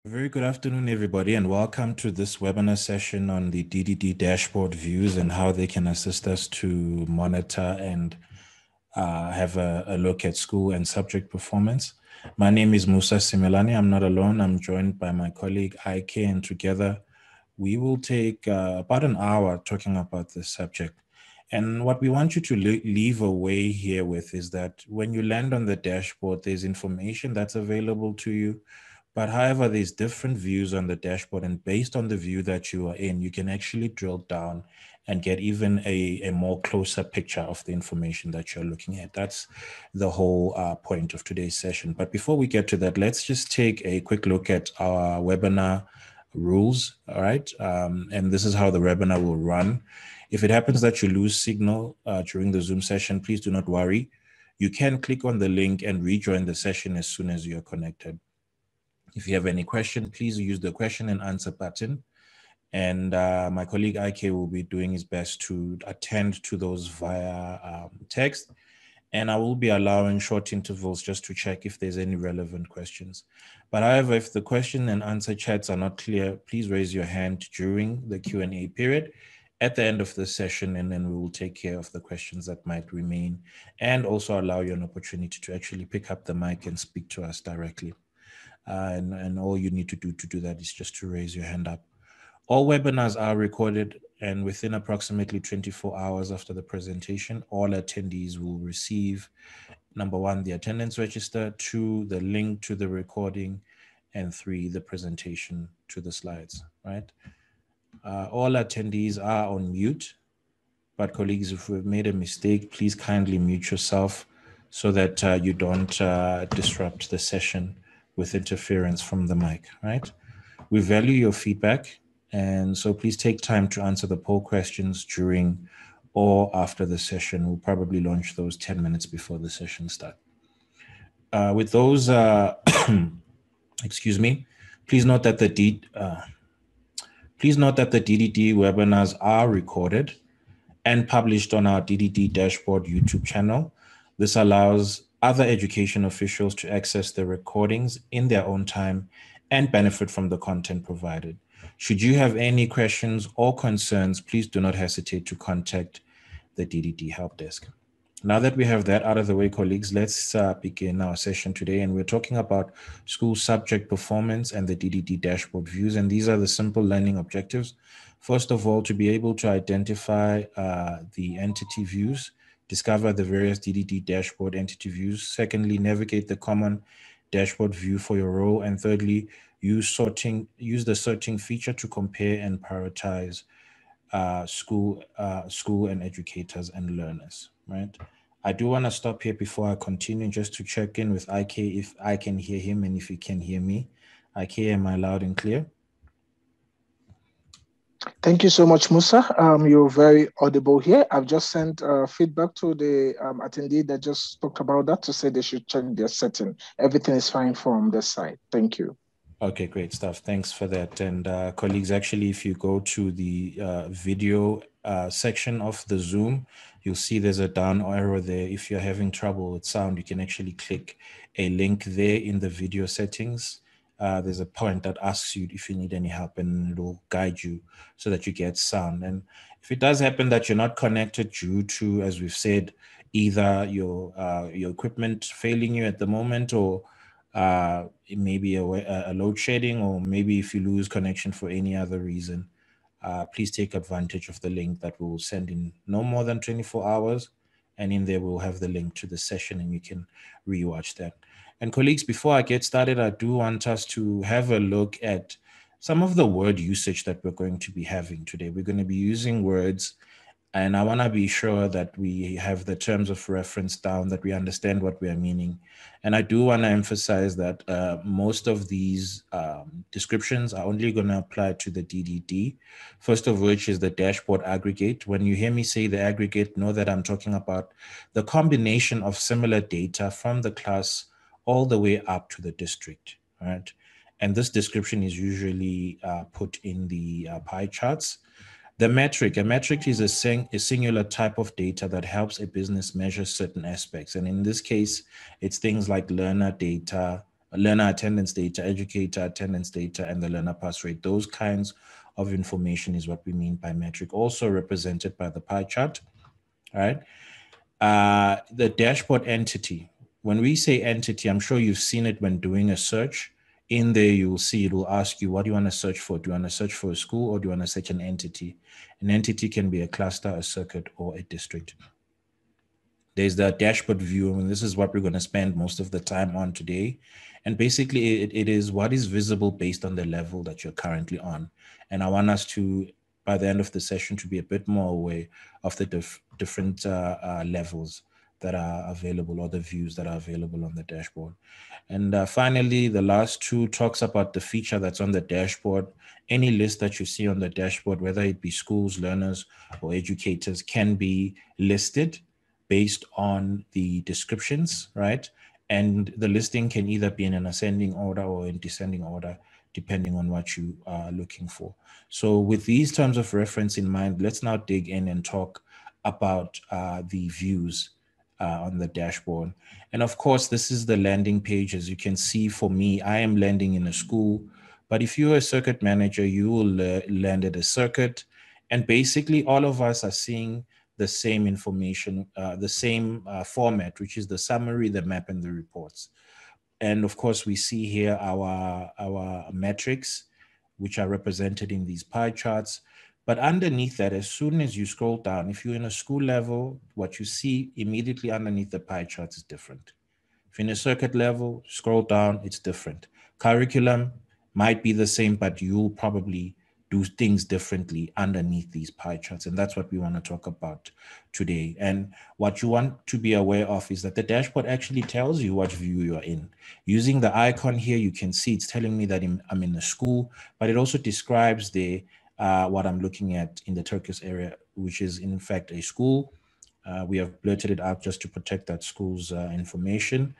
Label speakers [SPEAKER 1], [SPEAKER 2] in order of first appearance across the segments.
[SPEAKER 1] Very good afternoon, everybody, and welcome to this webinar session on the DDD Dashboard Views and how they can assist us to monitor and have a look at school and subject performance. My name is Musa Similani. I'm not alone. I'm joined by my colleague IK, and together we will take about an hour talking about this subject. And what we want you to leave away here with is that when you land on the dashboard, there's information that's available to you. But however, there's different views on the dashboard, and based on the view that you are in, you can actually drill down and get even a more closer picture of the information that you're looking at. That's the whole point of today's session. But before we get to that, let's just take a quick look at our webinar rules, all right? And this is how the webinar will run. If it happens that you lose signal during the Zoom session, please do not worry. You can click on the link and rejoin the session as soon as you're connected. If you have any question, please use the question and answer button. And my colleague IK will be doing his best to attend to those via text. And I will be allowing short intervals just to check if there's any relevant questions. But however, if the question and answer chats are not clear, please raise your hand during the Q&A period at the end of the session, and then we will take care of the questions that might remain and also allow you an opportunity to actually pick up the mic and speak to us directly. And all you need to do that is just to raise your hand up. All webinars are recorded, and within approximately 24 hours after the presentation, all attendees will receive, number one, the attendance register, two, the link to the recording, and three, the presentation to the slides, right? All attendees are on mute, but colleagues, if we've made a mistake, please kindly mute yourself so that you don't disrupt the session with interference from the mic, right? We value your feedback, and so please take time to answer the poll questions during or after the session. We'll probably launch those 10 minutes before the session starts. With those, excuse me, please note that the DDD webinars are recorded and published on our DDD Dashboard YouTube channel. This allows other education officials to access the recordings in their own time and benefit from the content provided. Should you have any questions or concerns, please do not hesitate to contact the DDD Help Desk. Now that we have that out of the way, colleagues, let's begin our session today. And we're talking about school subject performance and the DDD Dashboard Views. And these are the simple learning objectives. First of all, to be able to identify the entity views, discover the various DDD dashboard entity views. Secondly, navigate the common dashboard view for your role. And thirdly, use the sorting feature to compare and prioritize school and educators and learners, right? I do want to stop here before I continue just to check in with IK if I can hear him and if he can hear me. IK, am I loud and clear?
[SPEAKER 2] Thank you so much, Musa. You're very audible here. I've just sent feedback to the attendee that just spoke about that to say they should check their setting. Everything is fine from this side. Thank you.
[SPEAKER 1] Okay, great stuff. Thanks for that. And colleagues, actually, if you go to the video section of the Zoom, you'll see there's a down arrow there. If you're having trouble with sound, you can actually click a link there in the video settings. There's a point that asks you if you need any help, and it'll guide you so that you get sound. And if it does happen that you're not connected due to, as we've said, either your equipment failing you at the moment, or it may be a load shedding, or maybe if you lose connection for any other reason, please take advantage of the link that we'll send in no more than 24 hours. And in there, we'll have the link to the session and you can rewatch that. And colleagues, before I get started, I do want us to have a look at some of the word usage that we're going to be having today. We're going to be using words, and I want to be sure that we have the terms of reference down, that we understand what we are meaning. And I do want to emphasize that most of these descriptions are only going to apply to the DDD, first of which is the dashboard aggregate. When you hear me say the aggregate, know that I'm talking about the combination of similar data from the class all the way up to the district, right? And this description is usually put in the pie charts. A metric is a singular type of data that helps a business measure certain aspects. And in this case, it's things like learner data, learner attendance data, educator attendance data, and the learner pass rate. Those kinds of information is what we mean by metric, also represented by the pie chart, right? The dashboard entity. When we say entity, I'm sure you've seen it when doing a search. In there, you'll see it will ask you, what do you want to search for? Do you want to search for a school, or do you want to search an entity? An entity can be a cluster, a circuit, or a district. There's the dashboard view, and this is what we're going to spend most of the time on today. And basically, it is what is visible based on the level that you're currently on. And I want us to, by the end of the session, to be a bit more aware of the different levels that are available, or the views that are available on the dashboard. And finally, the last two talks about the feature that's on the dashboard. Any list that you see on the dashboard, whether it be schools, learners, or educators, can be listed based on the descriptions, right? And the listing can either be in an ascending order or in descending order, depending on what you are looking for. So with these terms of reference in mind, let's now dig in and talk about the views on the dashboard. And of course, this is the landing page. As you can see, for me, I am landing in a school, but if you're a circuit manager, you will land at a circuit. And basically all of us are seeing the same information, the same format, which is the summary, the map, and the reports. And of course, we see here our metrics, which are represented in these pie charts. But underneath that, as soon as you scroll down, if you're in a school level, what you see immediately underneath the pie charts is different. If you're in a circuit level, scroll down, it's different. Curriculum might be the same, but you'll probably do things differently underneath these pie charts. And that's what we want to talk about today. And what you want to be aware of is that the dashboard actually tells you what view you're in. Using the icon here, you can see it's telling me that I'm in a school, but it also describes the what I'm looking at in the turquoise area, which is in fact a school. We have blurted it out just to protect that school's information.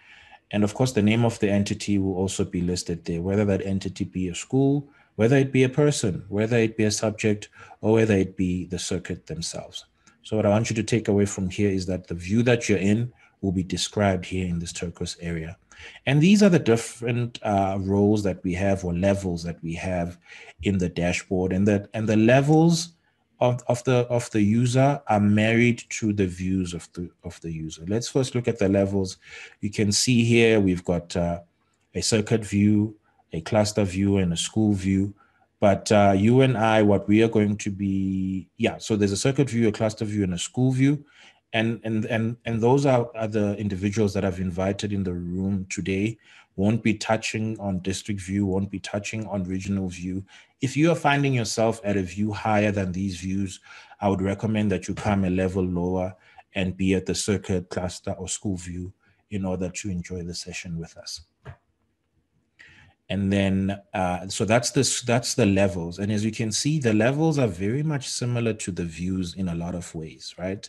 [SPEAKER 1] And of course, the name of the entity will also be listed there, whether that entity be a school, whether it be a person, whether it be a subject, or whether it be the circuit themselves. So what I want you to take away from here is that the view that you're in will be described here in this turquoise area. And these are the different roles that we have, or levels that we have in the dashboard. And the levels of the user are married to the views of the user. Let's first look at the levels. You can see here we've got a circuit view, a cluster view, and a school view. But you and I, what we are going to be, so there's a circuit view, a cluster view, and a school view. And those are the individuals that I've invited in the room today. Won't be touching on district view, won't be touching on regional view. If you are finding yourself at a view higher than these views, I would recommend that you come a level lower and be at the circuit, cluster, or school view in order to enjoy the session with us. And then, so that's the levels. And as you can see, the levels are very much similar to the views in a lot of ways, right?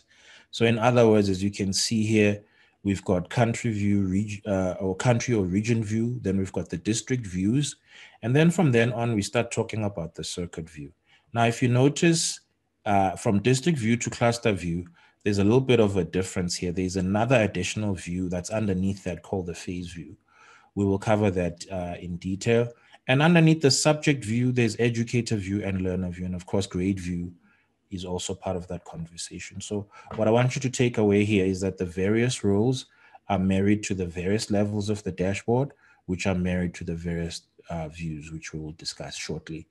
[SPEAKER 1] So in other words, as you can see here, we've got country view, or country or region view. Then we've got the district views. And then from then on, we start talking about the circuit view. Now, if you notice, from district view to cluster view, there's a little bit of a difference here. There's another additional view that's underneath that called the phase view. We will cover that in detail. And underneath the subject view, there's educator view and learner view. And of course, grade view is also part of that conversation. So what I want you to take away here is that the various roles are married to the various levels of the dashboard, which are married to the various views, which we will discuss shortly.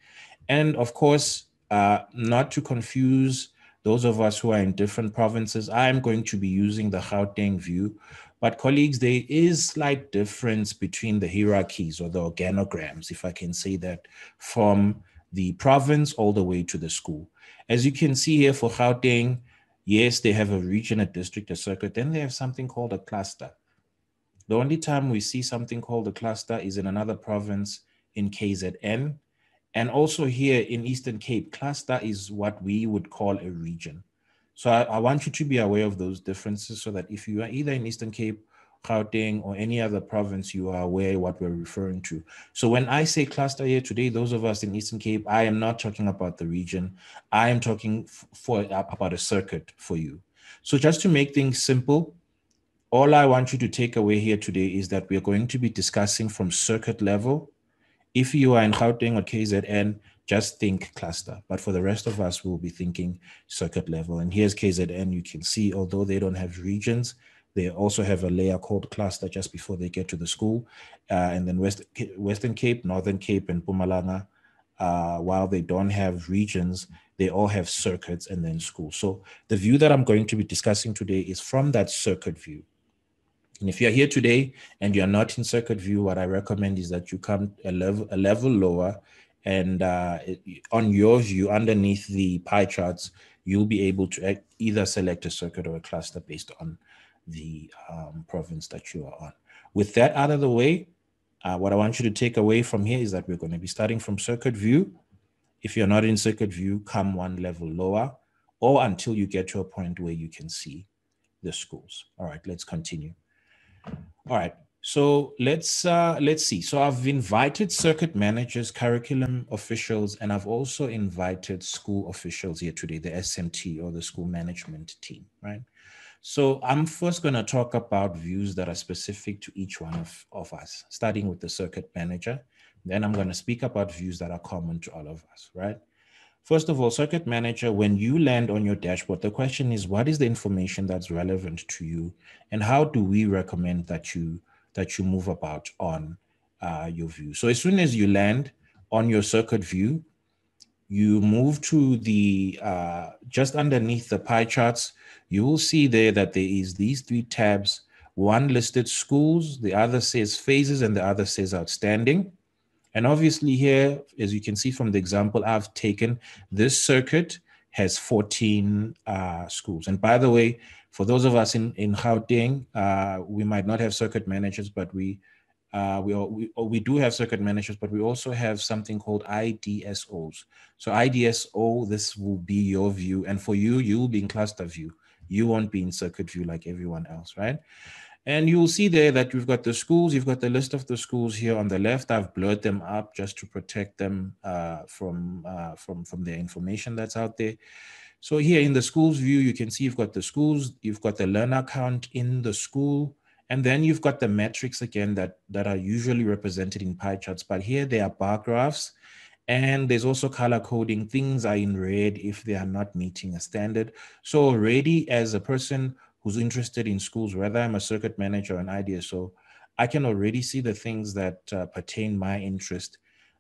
[SPEAKER 1] And of course, not to confuse those of us who are in different provinces, I am going to be using the Gauteng view. But colleagues, there is slight difference between the hierarchies, or the organograms, if I can say that, from the province all the way to the school. As you can see here for Gauteng, yes, they have a region, a district, a circuit, then they have something called a cluster. The only time we see something called a cluster is in another province in KZN. And also here in Eastern Cape, cluster is what we would call a region. So I want you to be aware of those differences so that if you are either in Eastern Cape, Gauteng, or any other province, you are aware what we're referring to. So when I say cluster here today, those of us in Eastern Cape, I am not talking about the region. I am talking about a circuit for you. So just to make things simple, all I want you to take away here today is that we're going to be discussing from circuit level. If you are in Gauteng or KZN, just think cluster. But for the rest of us, we'll be thinking circuit level. And here's KZN. You can see, although they don't have regions, they also have a layer called cluster just before they get to the school. And then Western Cape, Northern Cape, and Mpumalanga, while they don't have regions, they all have circuits and then schools. So the view that I'm going to be discussing today is from that circuit view. And if you're here today and you're not in circuit view, what I recommend is that you come a level lower, and on your view, underneath the pie charts, you'll be able to either select a circuit or a cluster based on the province that you are on. With that out of the way, what I want you to take away from here is that we're going to be starting from circuit view. If you're not in circuit view, come one level lower, or until you get to a point where you can see the schools. All right, let's continue. All right, so let's see. So I've invited circuit managers, curriculum officials, and I've also invited school officials here today, the SMT or the school management team, right? So I'm first going to talk about views that are specific to each one of us, starting with the circuit manager. Then I'm going to speak about views that are common to all of us, right? First of all, circuit manager, when you land on your dashboard, the question is, what is the information that's relevant to you? And how do we recommend that you move about on your view? So as soon as you land on your circuit view, you move to the, just underneath the pie charts, you will see there that there is these three tabs. One listed schools, the other says phases, and the other says outstanding. And obviously here, as you can see from the example I've taken, this circuit has 14 schools. And by the way, for those of us in Gauteng, we might not have circuit managers, but we do have circuit managers, but we also have something called IDSOs. So IDSO, this will be your view. And for you, you will be in cluster view. You won't be in circuit view like everyone else, right? And you'll see there that you've got the schools, you've got the list of the schools here on the left. I've blurred them up just to protect them from their information that's out there. So here in the schools view, you can see you've got the schools, you've got the learner count in the school, and then you've got the metrics again that are usually represented in pie charts. But here they are bar graphs, and there's also color coding. Things are in red if they are not meeting a standard. So already as a person who's interested in schools, whether I'm a circuit manager or an IDSO, I can already see the things that pertain my interest,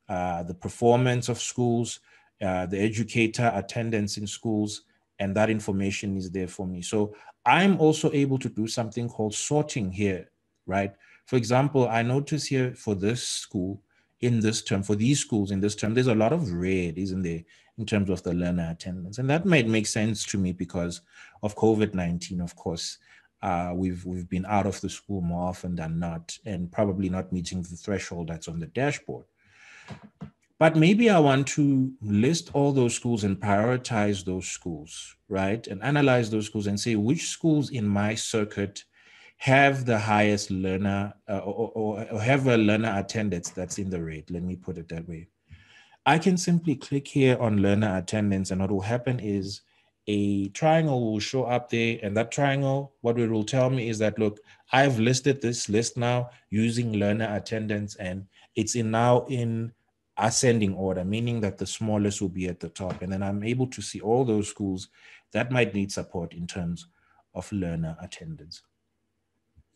[SPEAKER 1] the performance of schools, the educator attendance in schools, and that information is there for me. So I'm also able to do something called sorting here, right? For example, I notice here for this school, in this term, for these schools in this term, there's a lot of red, isn't there, in terms of the learner attendance. And that might make sense to me because of COVID-19, of course. We've been out of the school more often than not, and probably not meeting the threshold that's on the dashboard. But maybe I want to list all those schools and prioritize those schools, right? And analyze those schools and say which schools in my circuit have the highest learner or have a learner attendance that's in the red. Let me put it that way. I can simply click here on learner attendance, and what will happen is a triangle will show up there, and that triangle, what it will tell me is that, look, I've listed this list now using learner attendance, and it's now in ascending order, meaning that the smallest will be at the top. And then I'm able to see all those schools that might need support in terms of learner attendance.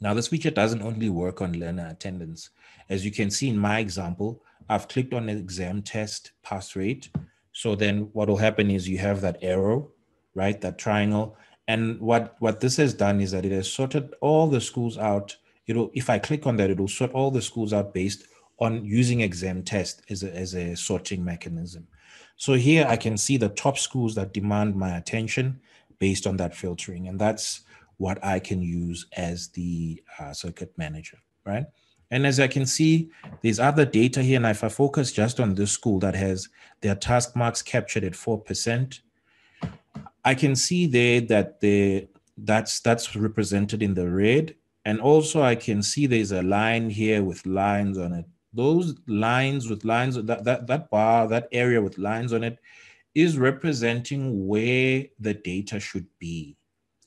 [SPEAKER 1] Now, this feature doesn't only work on learner attendance. As you can see in my example, I've clicked on an exam test pass rate. So then what will happen is you have that arrow, right, that triangle. And what this has done is that it has sorted all the schools out. If I click on that, it will sort all the schools out based on using exam test as a sorting mechanism. So here I can see the top schools that demand my attention based on that filtering. And that's what I can use as the circuit manager, right? And as I can see, there's other data here. And if I focus just on this school that has their task marks captured at 4%, I can see there that that's represented in the red. And also I can see there's a line here with lines on it. Those lines with lines, that bar, that area with lines on it is representing where the data should be.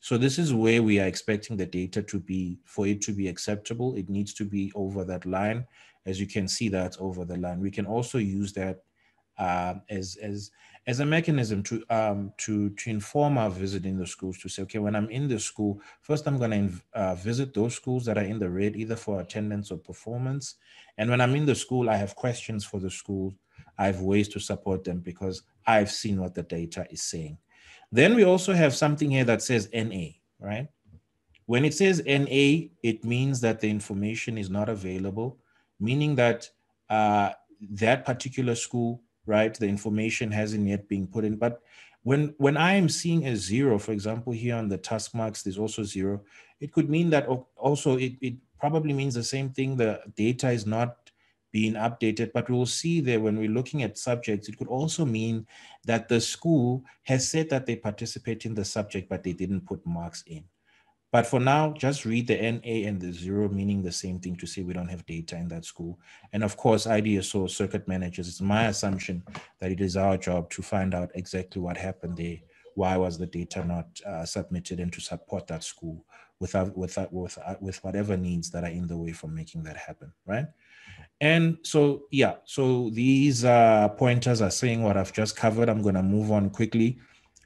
[SPEAKER 1] So this is where we are expecting the data to be, for it to be acceptable, it needs to be over that line. As you can see, that's over the line. We can also use that as a mechanism to inform our visit in the schools, to say, okay, when I'm in the school, first I'm going to visit those schools that are in the red, either for attendance or performance. And when I'm in the school, I have questions for the school. I have ways to support them because I've seen what the data is saying. Then we also have something here that says NA, right? When it says NA, it means that the information is not available, meaning that that particular school, right, the information hasn't yet been put in. But when I am seeing a 0, for example, here on the task marks, there's also 0. It could mean that also it probably means the same thing. The data is not being updated, but we'll see there when we're looking at subjects, it could also mean that the school has said that they participate in the subject, but they didn't put marks in. But for now, just read the NA and the 0, meaning the same thing, to say we don't have data in that school. And of course, IDSO circuit managers, it's my assumption that it is our job to find out exactly what happened there. Why was the data not submitted, and to support that school with whatever needs that are in the way from making that happen, right? And so, yeah, so these pointers are saying what I've just covered. I'm going to move on quickly.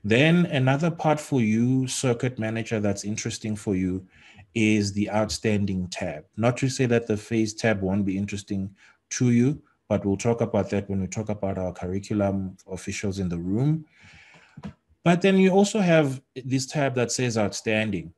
[SPEAKER 1] Then another part for you, circuit manager, that's interesting for you is the outstanding tab. Not to say that the phase tab won't be interesting to you, but we'll talk about that when we talk about our curriculum officials in the room. But then you also have this tab that says outstanding.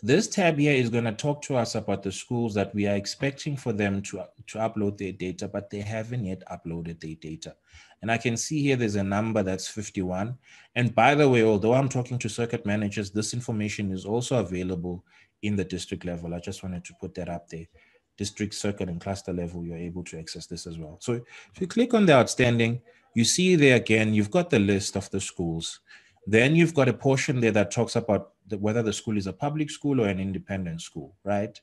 [SPEAKER 1] This tab here is going to talk to us about the schools that we are expecting for them to upload their data, but they haven't yet uploaded their data. And I can see here there's a number that's 51. And by the way, although I'm talking to circuit managers, this information is also available in the district level. I just wanted to put that up there. District, circuit, and cluster level, you're able to access this as well. So if you click on the outstanding, you see there again, you've got the list of the schools. Then you've got a portion there that talks about whether the school is a public school or an independent school, right?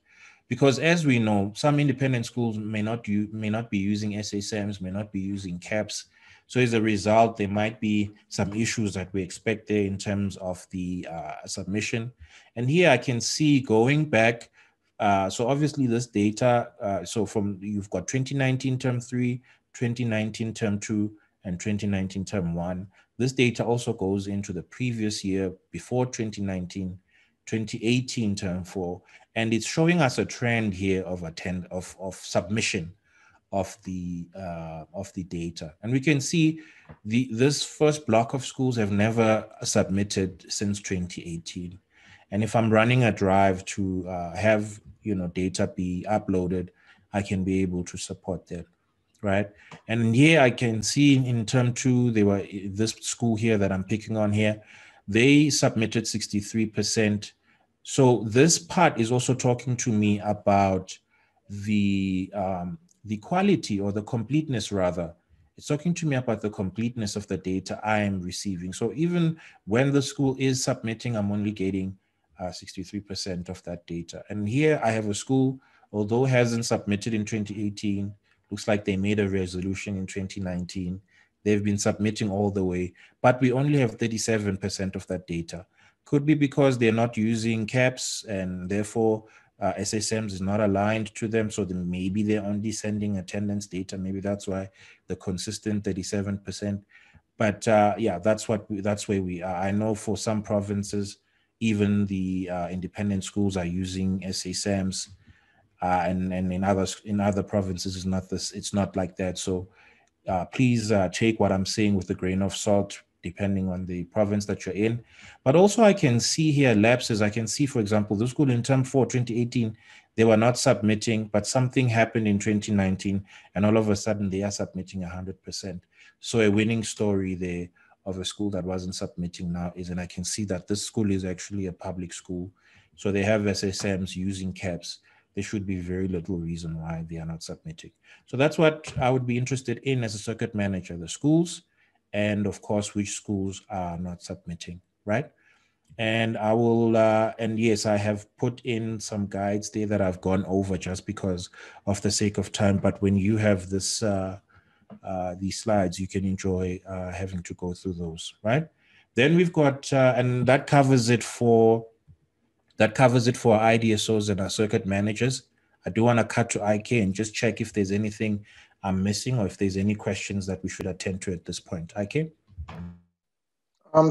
[SPEAKER 1] Because as we know, some independent schools may not be using SSMs, may not be using CAPS. So as a result, there might be some issues that we expect there in terms of the submission. And here I can see going back, so obviously this data, so from you've got 2019 term 3, 2019 term 2, and 2019 term 1. This data also goes into the previous year before 2019, 2018 term 4, and it's showing us a trend here of submission of the data. And we can see this first block of schools have never submitted since 2018. And if I'm running a drive to have data be uploaded, I can be able to support that. Right. And here I can see in term 2, this school here that I'm picking on here, they submitted 63%. So this part is also talking to me about the quality, or the completeness rather. It's talking to me about the completeness of the data I am receiving. So even when the school is submitting, I'm only getting 63% of that data. And here I have a school, although hasn't submitted in 2018, looks like they made a resolution in 2019. They've been submitting all the way, but we only have 37% of that data. Could be because they're not using CAPS, and therefore SSMs is not aligned to them. So then maybe they're only sending attendance data. Maybe that's why the consistent 37%. But yeah, that's where we are. I know for some provinces, even the independent schools are using SSMs. And in other provinces, it's not like that. So please take what I'm saying with a grain of salt, depending on the province that you're in. But also I can see here lapses. I can see, for example, the school in term 4, 2018, they were not submitting, but something happened in 2019, and all of a sudden they are submitting 100%. So a winning story there of a school that wasn't submitting now is, and I can see that this school is actually a public school. So they have SSMs using CAPS. There should be very little reason why they are not submitting. So that's what I would be interested in as a circuit manager, the schools, and of course, which schools are not submitting, right? And I will, and yes, I have put in some guides there that I've gone over just because of the sake of time. But when you have these slides, you can enjoy having to go through those, right? Then we've got, and that covers it for our IDSOs and our circuit managers. I do want to cut to IK and just check if there's anything I'm missing or if there's any questions that we should attend to at this point. IK?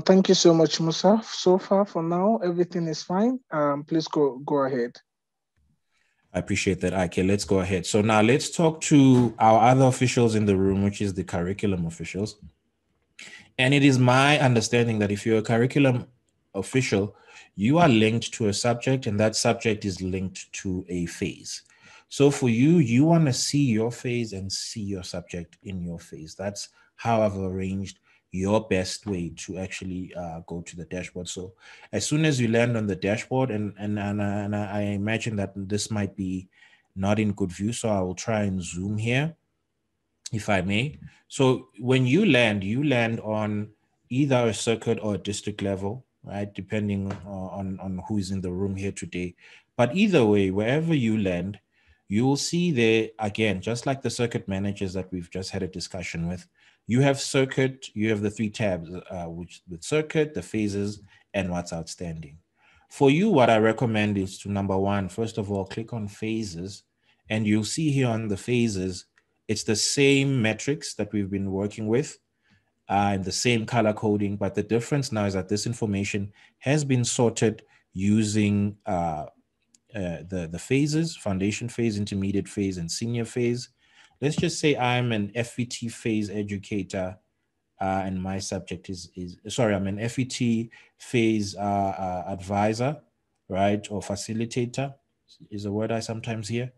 [SPEAKER 2] Thank you so much, Musa. So far, for now, everything is fine. Please go ahead.
[SPEAKER 1] I appreciate that, IK. Let's go ahead. So now let's talk to our other officials in the room, which is the curriculum officials. And it is my understanding that if you're a curriculum official, you are linked to a subject, and that subject is linked to a phase. So for you, you want to see your phase and see your subject in your phase. That's how I've arranged your best way to actually go to the dashboard. So as soon as you land on the dashboard, and I imagine that this might be not in good view, so I will try and zoom here, if I may. So when you land on either a circuit or a district level, right? Depending on who is in the room here today. But either way, wherever you land, you will see there, again, just like the circuit managers that we've just had a discussion with, you have circuit, you have the three tabs, which with circuit, the phases, and what's outstanding. For you, what I recommend is to, number one, first of all, click on phases, and you'll see here on the phases, it's the same metrics that we've been working with and the same color coding, but the difference now is that this information has been sorted using the phases: foundation phase, intermediate phase, and senior phase. Let's just say I'm an FET phase educator and my subject I'm an FET phase advisor, right? Or facilitator is a word I sometimes hear.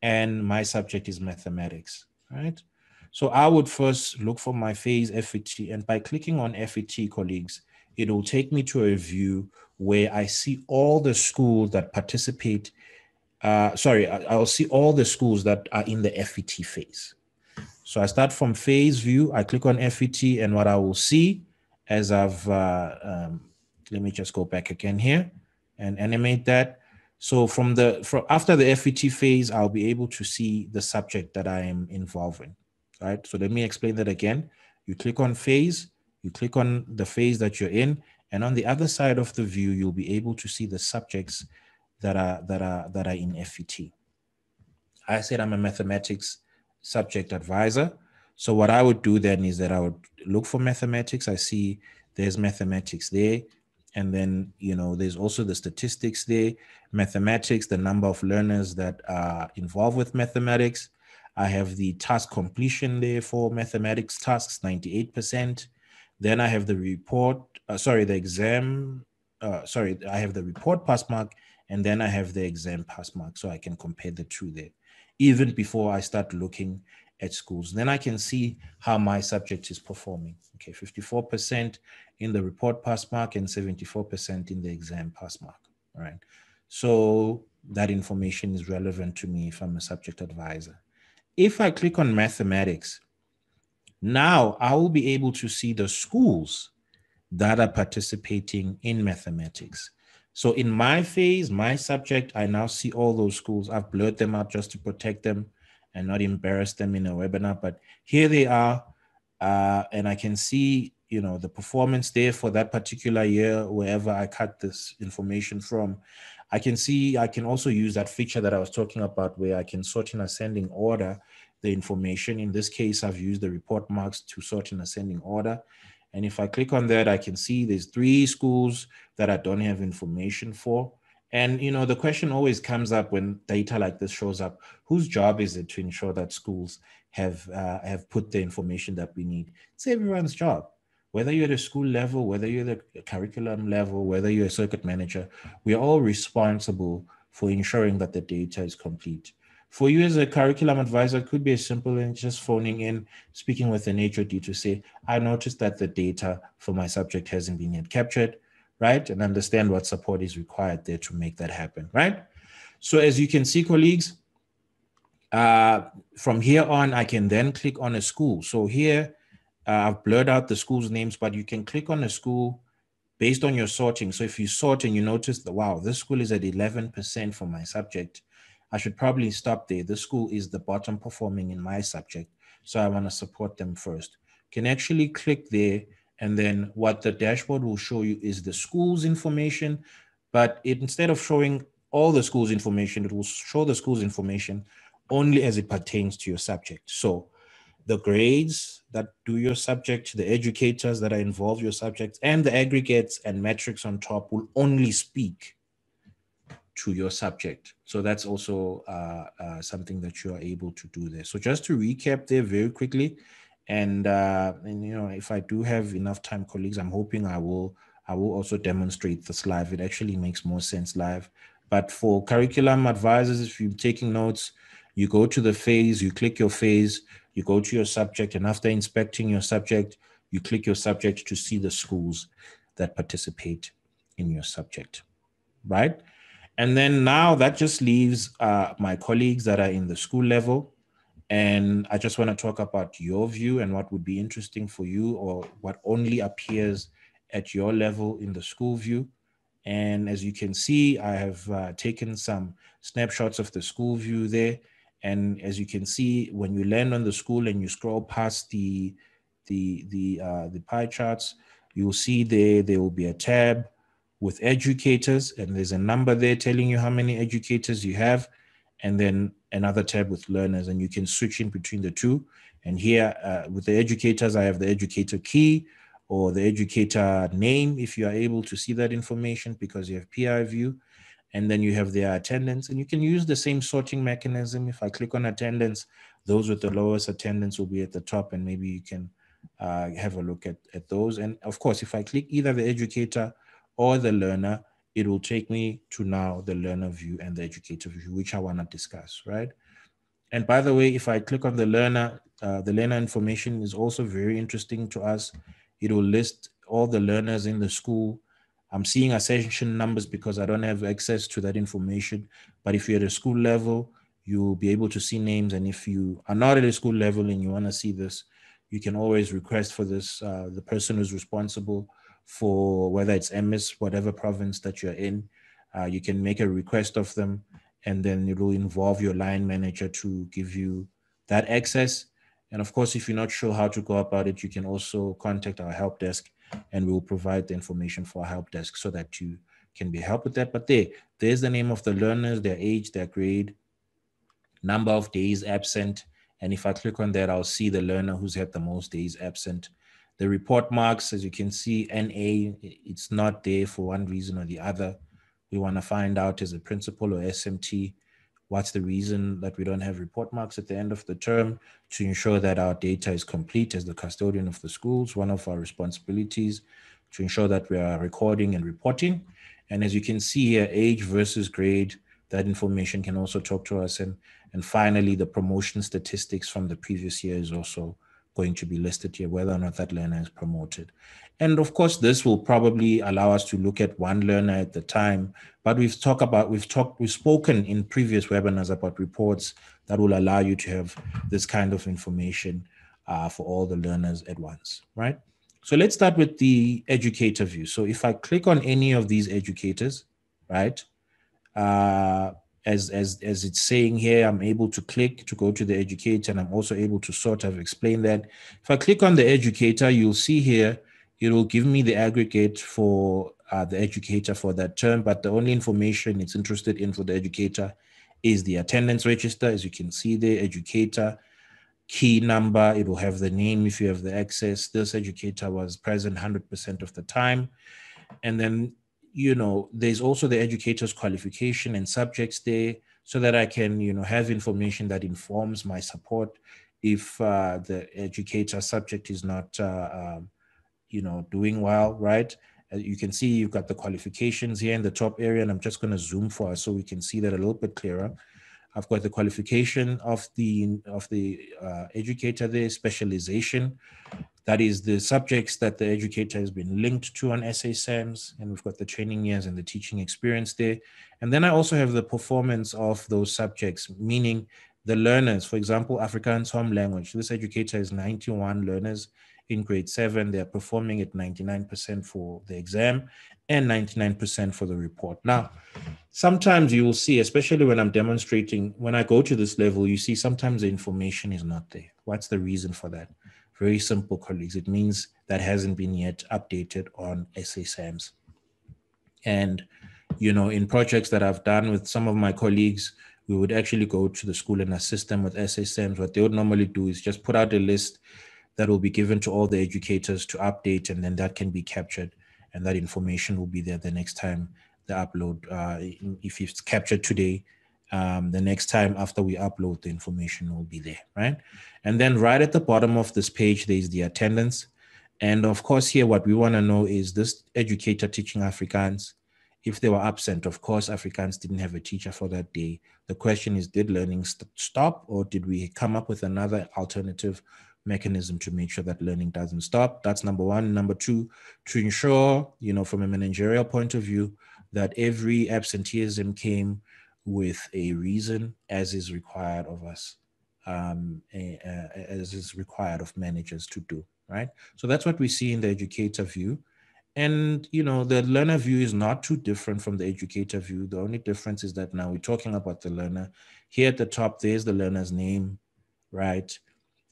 [SPEAKER 1] And my subject is mathematics, right? So I would first look for my phase FET, and by clicking on FET, colleagues, it will take me to a view where I see all the schools that participate. I'll see all the schools that are in the FET phase. So I start from phase view, I click on FET, and what I will see as let me just go back again here and animate that. So after the FET phase, I'll be able to see the subject that I am involved in, right? So let me explain that again. You click on phase, you click on the phase that you're in, and on the other side of the view, you'll be able to see the subjects that are in FET. I said I'm a mathematics subject advisor. So what I would do then is that I would look for mathematics. I see there's mathematics there. And then, there's also the statistics there, mathematics, the number of learners that are involved with mathematics. I have the task completion there for mathematics tasks, 98%. Then I have the report, I have the report pass mark, and then I have the exam pass mark, so I can compare the two there, even before I start looking at schools. Then I can see how my subject is performing. Okay, 54% in the report pass mark and 74% in the exam pass mark, all right? So that information is relevant to me if I'm a subject advisor. If I click on mathematics, now I will be able to see the schools that are participating in mathematics. So in my phase, my subject, I now see all those schools. I've blurred them out just to protect them and not embarrass them in a webinar, but here they are. And I can see, the performance there for that particular year, wherever I cut this information from. I can also use that feature that I was talking about where I can sort in ascending order the information. In this case, I've used the report marks to sort in ascending order. And if I click on that, I can see there's 3 schools that I don't have information for. And, the question always comes up when data like this shows up: whose job is it to ensure that schools have put the information that we need? It's everyone's job. Whether you're at a school level, whether you're at a curriculum level, whether you're a circuit manager, we are all responsible for ensuring that the data is complete. For you as a curriculum advisor, it could be as simple as just phoning in, speaking with an HOD to say, I noticed that the data for my subject hasn't been yet captured, right? And understand what support is required there to make that happen, right? So as you can see, colleagues, from here on, I can then click on a school. So here, I've blurred out the school's names, but you can click on a school based on your sorting. So if you sort and you notice that, wow, this school is at 11% for my subject, I should probably stop there. This school is the bottom performing in my subject, so I want to support them first. You can actually click there And then what the dashboard will show you is the school's information, but instead of showing all the school's information, it will show the school's information only as it pertains to your subject. So the grades that do your subject, the educators that are involved in your subject, and the aggregates and metrics on top will only speak to your subject. So that's also something that you are able to do there. So just to recap there very quickly, and you know, if I do have enough time, colleagues, I'm hoping I will also demonstrate this live. It actually makes more sense live. But for curriculum advisors, if you're taking notes, you go to the phase, you click your phase, you go to your subject, and after inspecting your subject, you click your subject to see the schools that participate in your subject, right? And then now that just leaves my colleagues that are in the school level. And I just want to talk about your view and what would be interesting for you, or what only appears at your level in the school view. And as you can see, I have taken some snapshots of the school view there. And as you can see, when you land on the school and you scroll past the pie charts, you'll see there will be a tab with educators, and there's a number there telling you how many educators you have, and then another tab with learners, and you can switch in between the two. And here with the educators, I have the educator key or the educator name, if you are able to see that information because you have PI view. And then you have their attendance, and you can use the same sorting mechanism. If I click on attendance, those with the lowest attendance will be at the top, and maybe you can have a look at those. And of course, if I click either the educator or the learner, it will take me to now the learner view and the educator view, which I want to discuss, right? And by the way, if I click on the learner information is also very interesting to us. It will list all the learners in the school. I'm seeing accession numbers because I don't have access to that information. But if you're at a school level, you'll be able to see names. And if you are not at a school level and you want to see this, you can always request for this. The person who's responsible for whether it's MS, whatever province that you're in, you can make a request of them, and then it will involve your line manager to give you that access. And of course, if you're not sure how to go about it, you can also contact our help desk, and we'll provide the information for our help desk so that you can be helped with that. But there's the name of the learners, their age, their grade, number of days absent. And if I click on that, I'll see the learner who's had the most days absent. The report marks, as you can see, NA, it's not there for one reason or the other. We want to find out as a principal or SMT, what's the reason that we don't have report marks at the end of the term, to ensure that our data is complete as the custodian of the schools. One of our responsibilities to ensure that we are recording and reporting. And as you can see here, age versus grade, that information can also talk to us. And finally, the promotion statistics from the previous year is also going to be listed here, whether or not that learner is promoted. And of course, this will probably allow us to look at one learner at the time. But we've spoken in previous webinars about reports that will allow you to have this kind of information for all the learners at once, right? So let's start with the educator view. So if I click on any of these educators, right, as it's saying here, I'm able to click to go to the educator, and I'm also able to sort of explain that. If I click on the educator, you'll see here, it will give me the aggregate for the educator for that term, but the only information it's interested in for the educator is the attendance register. As you can see there, educator, key number, it will have the name if you have the access. This educator was present 100% of the time. And then, you know, there's also the educator's qualification and subjects there, so that I can, you know, have information that informs my support if the educator subject is not, you know, doing well, right? You can see you've got the qualifications here in the top area, and I'm just going to zoom for us so we can see that a little bit clearer. I've got the qualification of the educator there, specialization. That is the subjects that the educator has been linked to on SASAMS, and we've got the training years and the teaching experience there. And then I also have the performance of those subjects, meaning the learners. For example, Afrikaans home language. This educator has 91 learners in grade 7. They're performing at 99% for the exam and 99% for the report. Now, sometimes you will see, especially when I'm demonstrating, when I go to this level, you see sometimes the information is not there. What's the reason for that? Very simple, colleagues. It means that hasn't been yet updated on SASAMS. And, in projects that I've done with some of my colleagues, we would actually go to the school and assist them with SASAMS. What they would normally do is just put out a list that will be given to all the educators to update, and then that can be captured, and that information will be there the next time the upload. If it's captured today, the next time after we upload, the information will be there, right? And then right at the bottom of this page, there's the attendance. And of course, here, what we want to know is this educator teaching Afrikaans. If they were absent, of course, Afrikaans didn't have a teacher for that day. The question is, did learning stop, or did we come up with another alternative mechanism to make sure that learning doesn't stop? That's number one. Number two, to ensure, from a managerial point of view, that every absenteeism came with a reason, as is required of us, as is required of managers to do, right? So that's what we see in the educator view. And, the learner view is not too different from the educator view. The only difference is that now we're talking about the learner. Here at the top, there's the learner's name, right?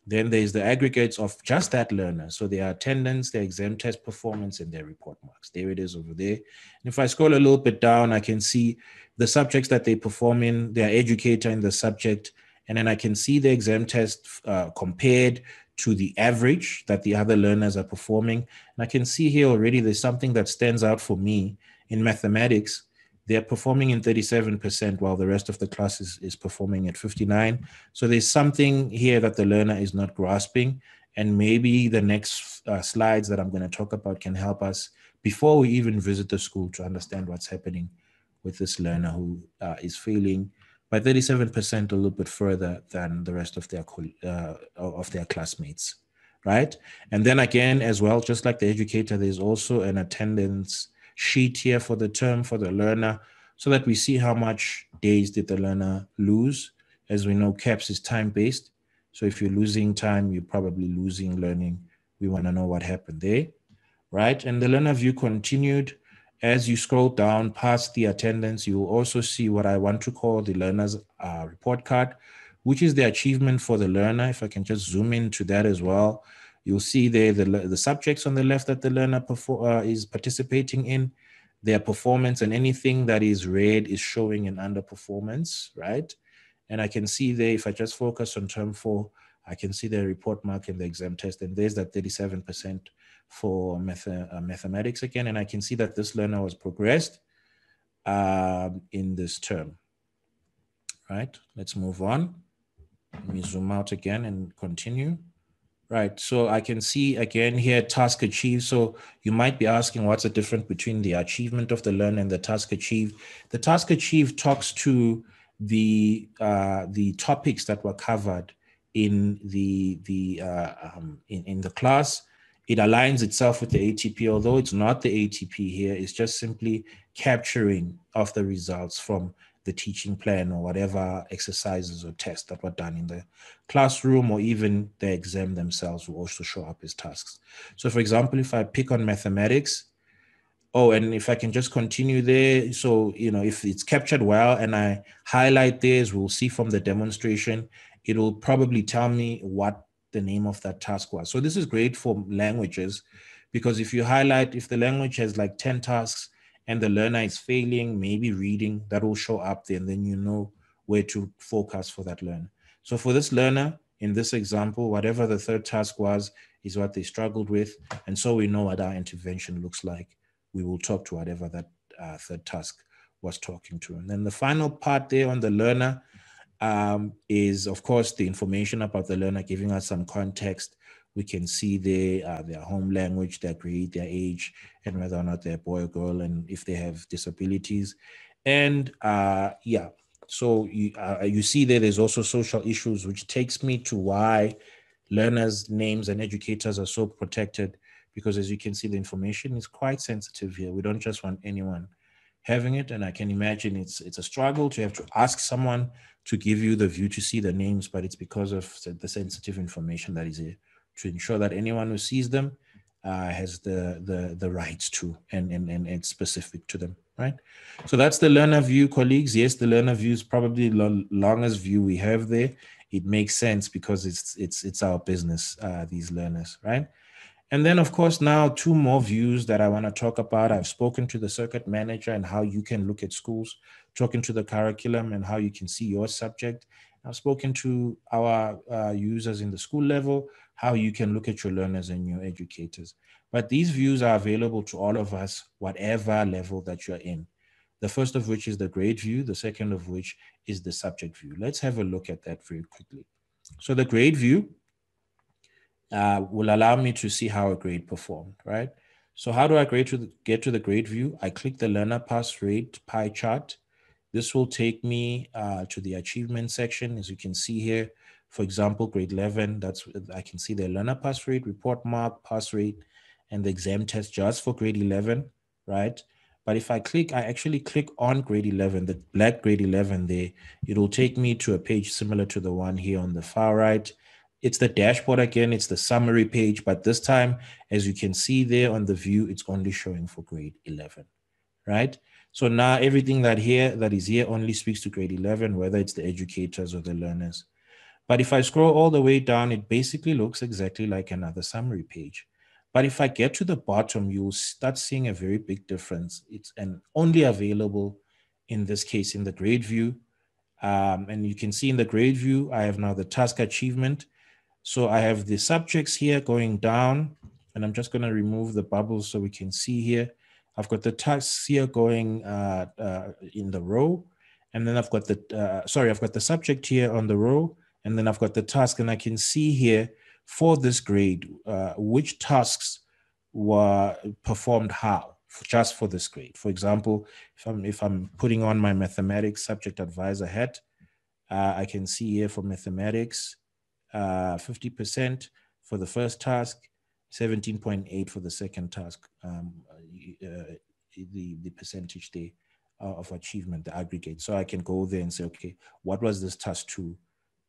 [SPEAKER 1] Then there's the aggregates of just that learner. So their attendance, their exam test performance, and their report marks. There it is over there. And if I scroll a little bit down, I can see the subjects that they perform in, their educator in the subject, and then I can see the exam test compared to the average that the other learners are performing. And I can see here already there's something that stands out for me in mathematics. They're performing in 37% while the rest of the class is performing at 59%. So there's something here that the learner is not grasping. And maybe the next slides that I'm going to talk about can help us before we even visit the school to understand what's happening with this learner who is failing by 37%, a little bit further than the rest of their classmates, right? And then again, as well, just like the educator, there's also an attendance sheet here for the term for the learner, so that we see how much days did the learner lose. As we know, CAPS is time-based. So if you're losing time, you're probably losing learning. We want to know what happened there, right? And the learner view continued. As you scroll down past the attendance, you will also see what I want to call the learner's report card, which is the achievement for the learner. If I can just zoom into that as well, you'll see there the subjects on the left that the learner is participating in, their performance, and anything that is red is showing an underperformance, right? And I can see there, if I just focus on term 4, I can see the report mark in the exam test, and there's that 37% for mathematics again. And I can see that this learner was progressed in this term, right? Let's move on. Let me zoom out again and continue. Right, so I can see again here, task achieved. So you might be asking, what's the difference between the achievement of the learner and the task achieved? The task achieved talks to the topics that were covered in the class. It aligns itself with the ATP, although it's not the ATP here. It's just simply capturing of the results from the teaching plan or whatever exercises or tests that were done in the classroom, or even the exam themselves will also show up as tasks. So for example, if I pick on mathematics, and if I can just continue there. So, if it's captured well and I highlight this, we'll see from the demonstration, it'll probably tell me what the name of that task was. So this is great for languages, because if you highlight, if the language has like 10 tasks, and the learner is failing, maybe reading, that will show up there, and then you know where to focus for that learner. So for this learner, in this example, whatever the third task was, is what they struggled with. And so we know what our intervention looks like. We will talk to whatever that third task was talking to. And then the final part there on the learner is, of course, the information about the learner, giving us some context. We can see their home language, their grade, their age, and whether or not they're a boy or girl, and if they have disabilities. And so you see there's also social issues, which takes me to why learners' names and educators are so protected, because as you can see, the information is quite sensitive here. We don't just want anyone having it. And I can imagine it's a struggle to have to ask someone to give you the view to see the names, but it's because of the sensitive information that is here, to ensure that anyone who sees them has the rights to, and it's specific to them, right? So that's the learner view, colleagues. Yes, the learner view is probably the longest view we have there. it makes sense because it's our business, these learners, right? And then, of course, now 2 more views that I want to talk about. I've spoken to the circuit manager and how you can look at schools, talking to the curriculum and how you can see your subject. I've spoken to our users in the school level, how you can look at your learners and your educators. But these views are available to all of us, whatever level that you're in. The first of which is the grade view, the second of which is the subject view. Let's have a look at that very quickly. So the grade view will allow me to see how a grade performed, right? So how do I get to the grade view? I click the learner pass rate pie chart. This will take me to the achievement section. As you can see here, for example, grade 11, I can see the learner pass rate, report mark, pass rate, and the exam test just for grade 11, right? But if I actually click on grade 11, the black grade 11 there, it'll take me to a page similar to the one here on the far right. It's the dashboard again, it's the summary page, but this time, as you can see there on the view, it's only showing for grade 11, right? So now everything that is here only speaks to grade 11, whether it's the educators or the learners. But if I scroll all the way down, it basically looks exactly like another summary page. But if I get to the bottom, you'll start seeing a very big difference. It's only available in this case in the grade view. And you can see in the grade view, I have now the task achievement. So I have the subjects here going down, and I'm just going to remove the bubbles so we can see here. I've got the tasks here going in the row, and then I've got the subject here on the row, and then I've got the task, and I can see here for this grade, which tasks were performed how, just for this grade. For example, if I'm putting on my mathematics subject advisor hat, I can see here for mathematics, 50% for the first task, 17.8 for the second task, the percentage there of achievement, the aggregate. So I can go there and say, okay, what was this task 2?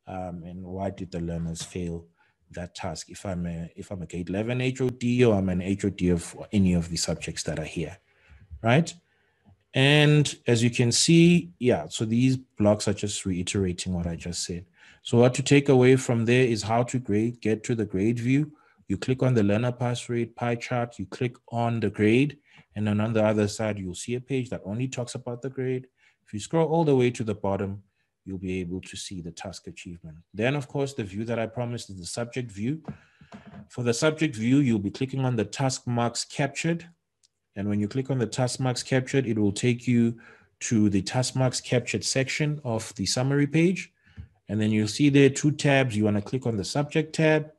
[SPEAKER 1] And why did the learners fail that task? If I'm a grade 11 HOD or I'm an HOD of any of the subjects that are here, right? And as you can see, yeah, so these blocks are just reiterating what I just said. So what to take away from there is how to get to the grade view. You click on the learner pass rate pie chart, you click on the grade, and then on the other side, you'll see a page that only talks about the grade. If you scroll all the way to the bottom, you'll be able to see the task achievement. Then, of course, the view that I promised is the subject view. For the subject view, you'll be clicking on the task marks captured. And when you click on the task marks captured, it will take you to the task marks captured section of the summary page. And then you'll see there 2 tabs. You want to click on the subject tab.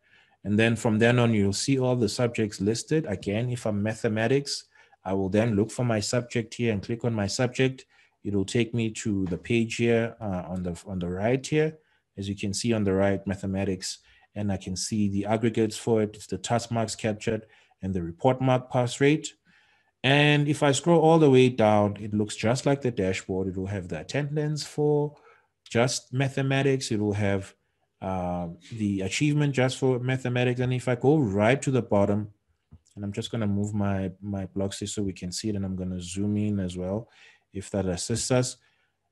[SPEAKER 1] And then from then on, you'll see all the subjects listed. Again, if I'm mathematics, I will then look for my subject here and click on my subject. It'll take me to the page here on the right here. As you can see on the right, mathematics, and I can see the aggregates for it. It's the task marks captured and the report mark pass rate. And if I scroll all the way down, it looks just like the dashboard. It will have the attendance for just mathematics. It will have the achievement just for mathematics. And if I go right to the bottom, and I'm just going to move my blocks here so we can see it, and I'm going to zoom in as well, if that assists us,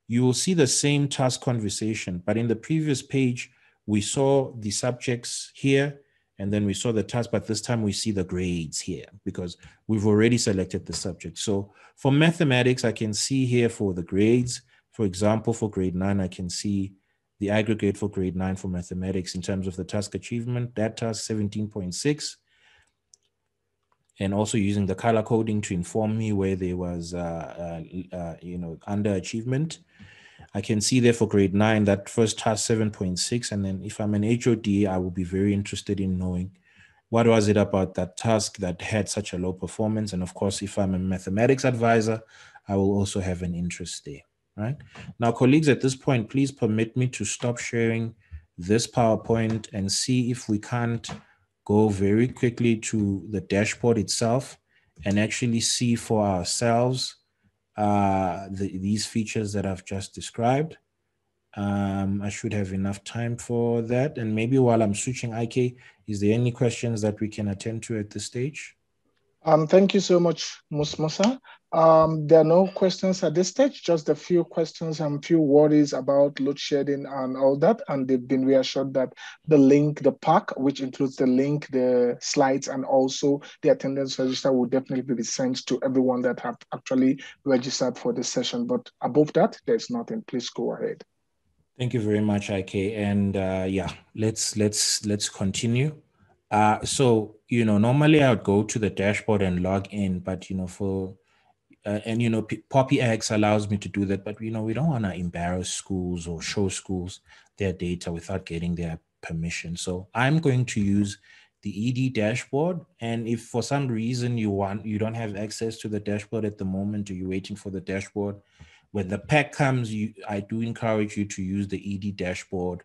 [SPEAKER 1] you will see the same task conversation. But in the previous page, we saw the subjects here, and then we saw the task, but this time we see the grades here because we've already selected the subject. So for mathematics, I can see here for the grades. For example, for grade 9, I can see the aggregate for grade 9 for mathematics in terms of the task achievement, that task 17.6. And also using the color coding to inform me where there was, underachievement. I can see there for grade 9, that first task 7.6. And then if I'm an HOD, I will be very interested in knowing what was it about that task that had such a low performance. And of course, if I'm a mathematics advisor, I will also have an interest there, right? Now, colleagues, at this point, please permit me to stop sharing this PowerPoint and see if we can't go very quickly to the dashboard itself and actually see for ourselves these features that I've just described. I should have enough time for that. And maybe while I'm switching, IK, is there any questions that we can attend to at this stage?
[SPEAKER 2] Thank you so much, Musa. There are no questions at this stage, just a few questions and few worries about load shedding and all that. And they've been reassured that the link, the pack, which includes the link, the slides, and also the attendance register will definitely be sent to everyone that have actually registered for this session. But above that, there's nothing. Please go ahead.
[SPEAKER 1] Thank you very much, IK. And yeah, let's continue. So normally I would go to the dashboard and log in, but for and Poppy X allows me to do that, but we don't want to embarrass schools or show schools their data without getting their permission. So I'm going to use the ED dashboard. And if for some reason you don't have access to the dashboard at the moment, or you're waiting for the dashboard, when the pack comes, I do encourage you to use the ED dashboard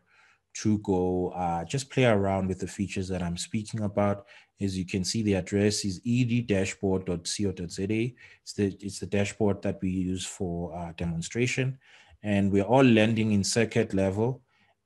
[SPEAKER 1] to go just play around with the features that I'm speaking about. As you can see, the address is eddashboard.co.za. It's the dashboard that we use for demonstration. And we're all landing in circuit level.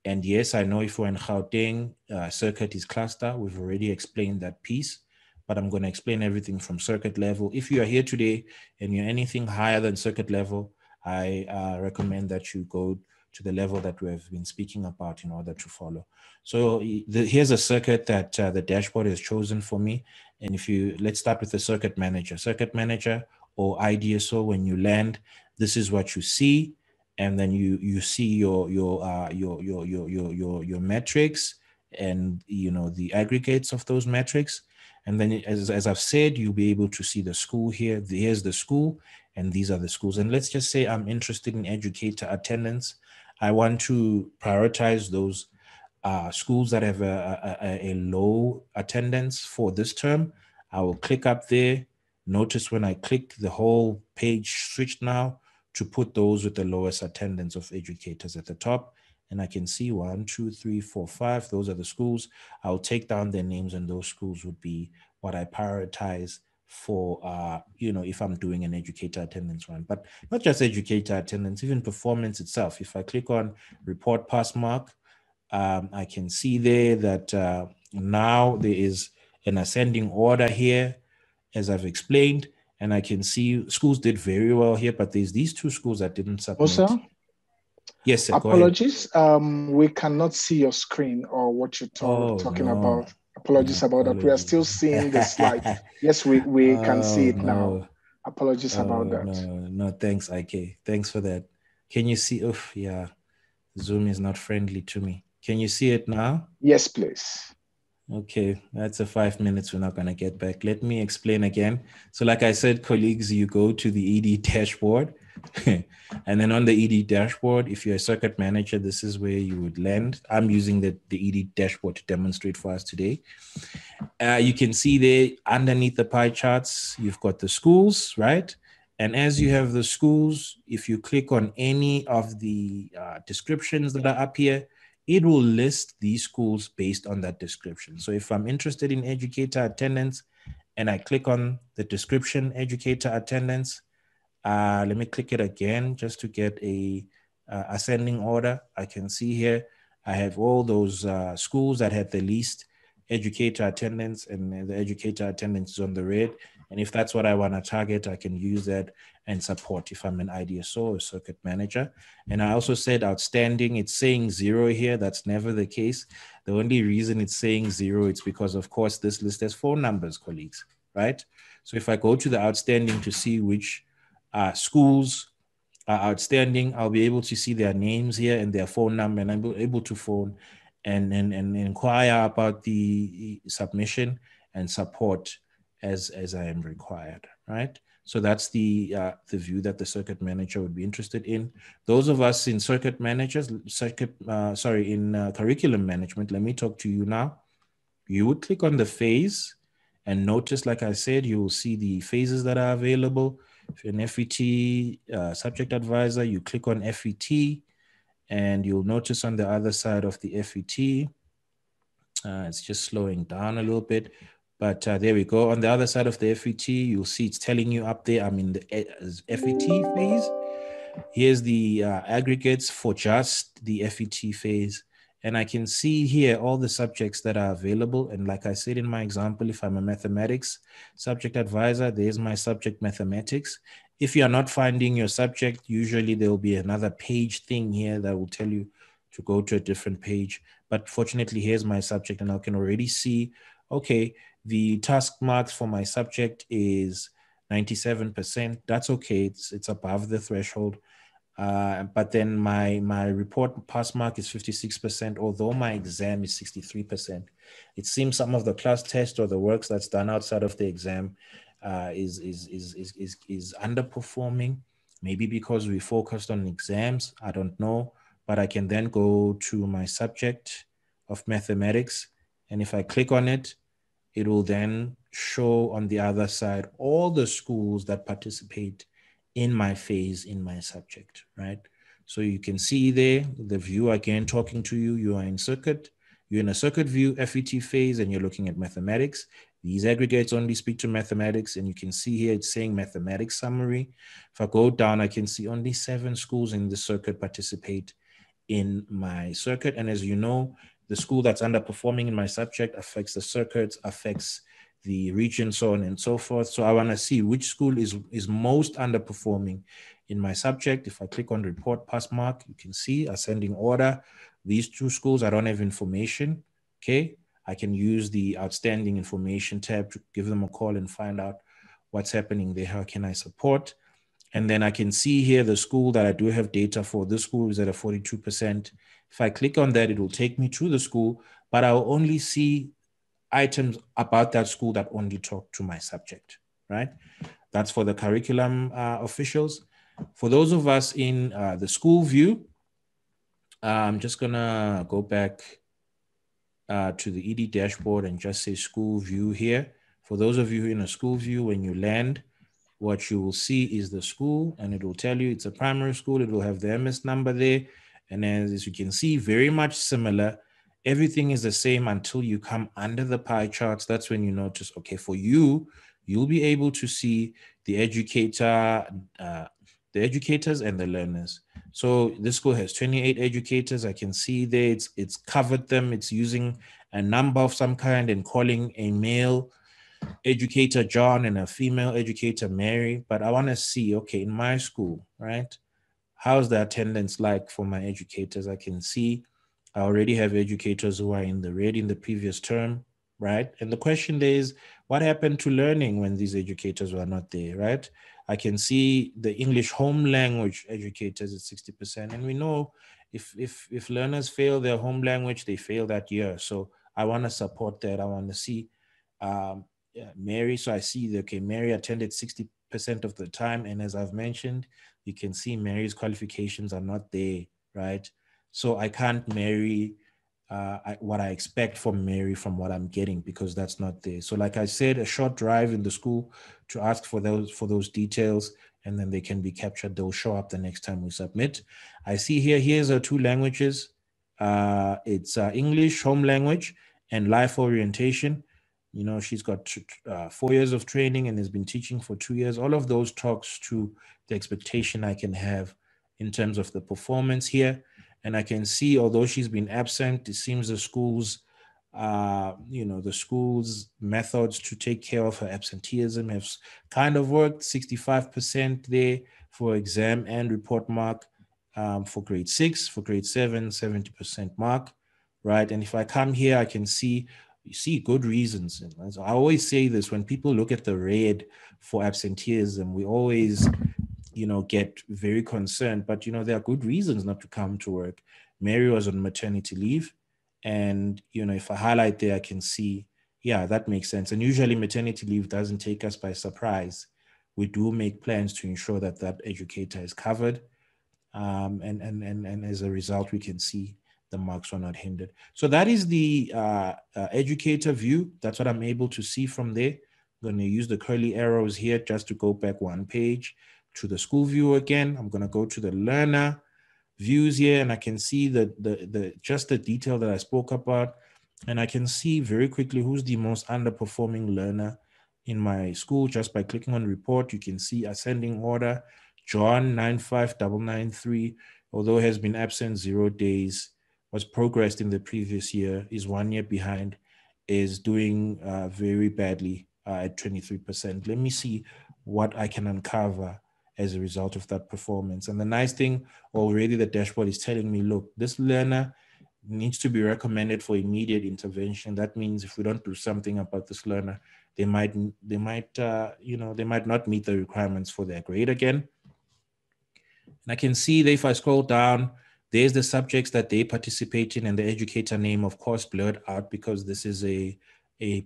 [SPEAKER 1] And yes, I know if we're in Gauteng, circuit is cluster. We've already explained that piece, but I'm going to explain everything from circuit level. If you are here today and you're anything higher than circuit level, I recommend that you go to the level that we have been speaking about in order to follow. So here's a circuit that the dashboard has chosen for me. And let's start with the circuit manager. Circuit manager or IDSO, when you land, this is what you see. And then you see your metrics and the aggregates of those metrics. And then as I've said, you'll be able to see the school here. Here's the school, and these are the schools. And let's just say I'm interested in educator attendance. I want to prioritize those schools that have a low attendance for this term. I will click up there. Notice when I click, the whole page switched now to put those with the lowest attendance of educators at the top. And I can see 1, 2, 3, 4, 5. Those are the schools. I'll take down their names, and those schools would be what I prioritize for, if I'm doing an educator attendance one. But not just educator attendance, even performance itself. If I click on report pass mark, I can see there that now there is an ascending order here, as I've explained, and I can see schools did very well here, but there's these 2 schools that didn't submit.
[SPEAKER 2] Musa?
[SPEAKER 1] Yes, sir, go ahead.
[SPEAKER 2] Apologies. We cannot see your screen or what you're talking about. Apologies about that. We are still seeing the slide. Yes, we can see it now. Apologies about that.
[SPEAKER 1] No, thanks, IK. Thanks for that. Can you see? Oh, yeah. Zoom is not friendly to me. Can you see it now?
[SPEAKER 2] Yes, please.
[SPEAKER 1] Okay, that's a 5 minutes. We're not going to get back. Let me explain again. So like I said, colleagues, you go to the ED dashboard and then on the ED dashboard, if you're a circuit manager, this is where you would land. I'm using the ED dashboard to demonstrate for us today. You can see there underneath the pie charts, you've got the schools, right? And as you have the schools, if you click on any of the descriptions that are up here, it will list these schools based on that description. So if I'm interested in educator attendance and I click on the description, educator attendance, let me click it again just to get a ascending order. I can see here, I have all those schools that had the least educator attendance, and the educator attendance is on the red. And if that's what I want to target, I can use that and support if I'm an IDSO or circuit manager. And I also said outstanding, it's saying 0 here. That's never the case. The only reason it's saying 0, it's because, of course, this list has phone numbers, colleagues, right? So if I go to the outstanding to see which schools are outstanding, I'll be able to see their names here and their phone number, and I'm able to phone and inquire about the submission and support as I am required, right? So that's the view that the circuit manager would be interested in. Those of us in circuit managers, curriculum management, let me talk to you now. You would click on the phase and notice, like I said, you will see the phases that are available. If you're an FET subject advisor, you click on FET, and you'll notice on the other side of the FET, it's just slowing down a little bit, but there we go. On the other side of the FET, you'll see it's telling you up there, I'm in the FET phase. Here's the aggregates for just the FET phase. And I can see here all the subjects that are available. And like I said in my example, if I'm a mathematics subject advisor, there's my subject mathematics. If you're not finding your subject, usually there will be another page thing here that will tell you to go to a different page. But fortunately, here's my subject, and I can already see, okay, the task marks for my subject is 97%. That's okay. It's above the threshold. But then my report pass mark is 56%, although my exam is 63%. It seems some of the class test or the works that's done outside of the exam is underperforming. Maybe because we focused on exams, I don't know. But I can then go to my subject of mathematics, and if I click on it, it will then show on the other side all the schools that participate in my phase in my subject, right? So you can see there the view again talking to you. You are in circuit, you're in a circuit view FET phase, and you're looking at mathematics. These aggregates only speak to mathematics, and you can see here it's saying mathematics summary. If I go down, I can see only 7 schools in the circuit participate in my circuit. And as you know, the school that's underperforming in my subject affects the circuits, affects the region, so on and so forth. So I want to see which school is most underperforming in my subject. If I click on report pass mark, you can see ascending order. These 2 schools, I don't have information. Okay. I can use the outstanding information tab to give them a call and find out what's happening there. How can I support? And then I can see here the school that I do have data for. This school is at a 42%. If I click on that, it will take me to the school, but I'll only see items about that school that only talk to my subject, right? That's for the curriculum officials. For those of us in the school view, I'm just gonna go back to the ED dashboard and just say school view here. For those of you in a school view, when you land, what you will see is the school, and it will tell you it's a primary school. It will have the MS number there. And as you can see, very much similar. Everything is the same until you come under the pie charts. That's when you notice, okay, for you, you'll be able to see the educator, the educators and the learners. So this school has 28 educators. I can see there it's covered them. It's using a number of some kind and calling a male educator John and a female educator Mary. But I want to see, okay, in my school, right? How's the attendance like for my educators? I can see I already have educators who are in the red in the previous term, right? And the question there is, what happened to learning when these educators were not there, right? I can see the English home language educators at 60%. And we know if learners fail their home language, they fail that year. So I want to support that. I want to see Mary. So I see that, okay, Mary attended 60% of the time. And as I've mentioned, you can see Mary's qualifications are not there, right? So I can't marry what I expect from Mary from what I'm getting because that's not there. So like I said, a short drive in the school to ask for those details, and then they can be captured. They'll show up the next time we submit. I see here's our 2 languages. It's English, home language, and life orientation. You know, she's got 4 years of training and has been teaching for 2 years. All of those talks to the expectation I can have in terms of the performance here. And I can see, although she's been absent, it seems the school's, the school's methods to take care of her absenteeism have kind of worked. 65% there for exam and report mark for grade 6, for grade 7, 70% mark, right? And if I come here, I can see, you see good reasons. And I always say this, when people look at the red for absenteeism, we always get very concerned, but there are good reasons not to come to work. Mary was on maternity leave, and if I highlight there, I can see, yeah, that makes sense. And usually maternity leave doesn't take us by surprise. We do make plans to ensure that that educator is covered, and as a result, we can see the marks were not hindered. So that is the educator view. That's what I'm able to see from there. I'm going to use the curly arrows here just to go back 1 page to the school view again. I'm going to go to the learner views here, and I can see just the detail that I spoke about. And I can see very quickly who's the most underperforming learner in my school. Just by clicking on report, you can see ascending order, John 95993, although has been absent 0 days, was progressed in the previous year is 1 year behind, is doing very badly at 23%. Let me see what I can uncover as a result of that performance. And the nice thing, already the dashboard is telling me, look, this learner needs to be recommended for immediate intervention. That means if we don't do something about this learner, they might not meet the requirements for their grade again. And I can see that if I scroll down, there's the subjects that they participate in, and the educator name, of course, blurred out because this is a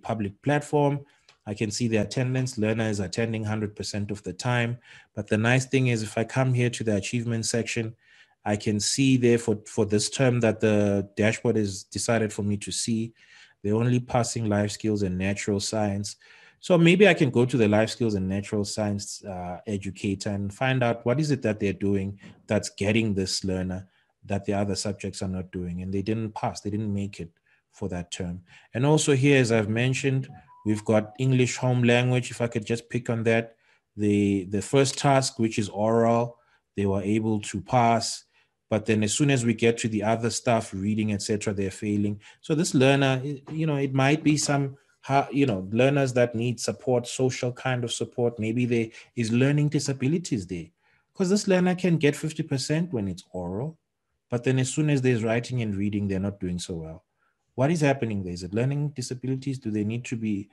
[SPEAKER 1] public platform. I can see the attendance. Learner is attending 100% of the time. But the nice thing is if I come here to the achievement section, I can see there for this term that the dashboard is decided for me to see. They're only passing life skills and natural science. So maybe I can go to the life skills and natural science educator and find out what is it that they're doing that's getting this learner that the other subjects are not doing. And they didn't pass, they didn't make it for that term. And also here, as I've mentioned, we've got English home language. If I could just pick on that, the first task, which is oral, they were able to pass. But then as soon as we get to the other stuff, reading, etc., they're failing. So this learner, it might be some, learners that need support, social kind of support. Maybe there is learning disabilities there. Because this learner can get 50% when it's oral. But then as soon as there's writing and reading, they're not doing so well. What is happening there? Is it learning disabilities? Do they need to be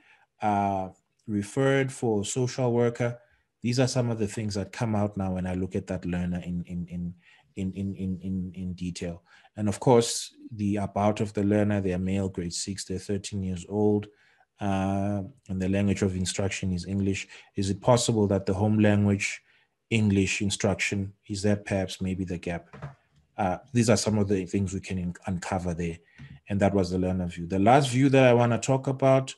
[SPEAKER 1] referred for social worker? These are some of the things that come out now when I look at that learner in detail. And of course, the about of the learner, they're male, grade 6, they're 13 years old, and the language of instruction is English. Is it possible that the home language English instruction, is that perhaps maybe the gap? These are some of the things we can uncover there. And that was the learner view. The last view that I want to talk about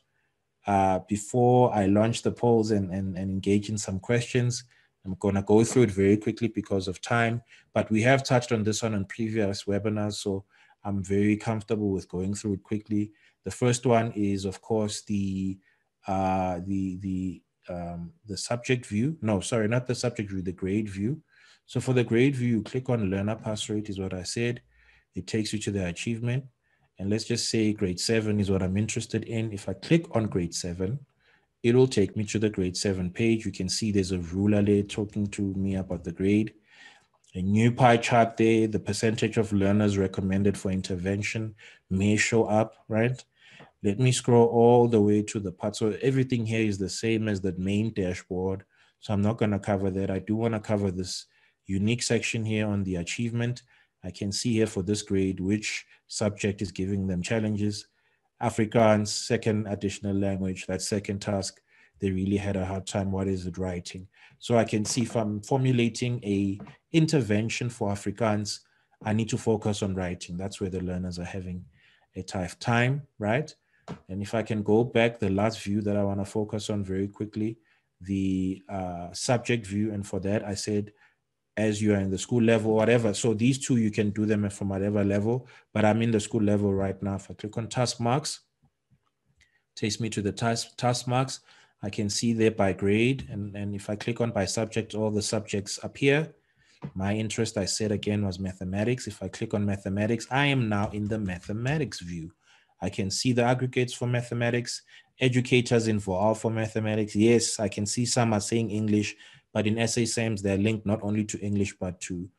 [SPEAKER 1] before I launch the polls and engage in some questions, I'm going to go through it very quickly because of time, but we have touched on this one on previous webinars, so I'm very comfortable with going through it quickly. The first one is, of course, the subject view. No, sorry, not the subject view, the grade view. So for the grade view, you click on learner pass rate is what I said. It takes you to the achievement. And let's just say grade 7 is what I'm interested in. If I click on grade 7, it'll take me to the grade 7 page. You can see there's a ruler there talking to me about the grade. A new pie chart there, the percentage of learners recommended for intervention may show up, right? Let me scroll all the way to the part. So everything here is the same as the main dashboard. So I'm not going to cover that. I do want to cover this unique section here on the achievement. I can see here for this grade, which subject is giving them challenges. Afrikaans, second additional language, that second task, they really had a hard time. What is it writing? So I can see if I'm formulating a intervention for Afrikaans, I need to focus on writing. That's where the learners are having a tough time, right? And if I can go back, the last view that I want to focus on very quickly, the subject view. And for that, I said, as you are in the school level, whatever. So these two, you can do them from whatever level, but I'm in the school level right now. If I click on task marks, takes me to the task marks. I can see there by grade. And if I click on by subject, all the subjects appear. My interest, I said again, was mathematics. If I click on mathematics, I am now in the mathematics view. I can see the aggregates for mathematics, educators involved for mathematics. Yes, I can see some are saying English, but in SASMs, they're linked not only to English, but to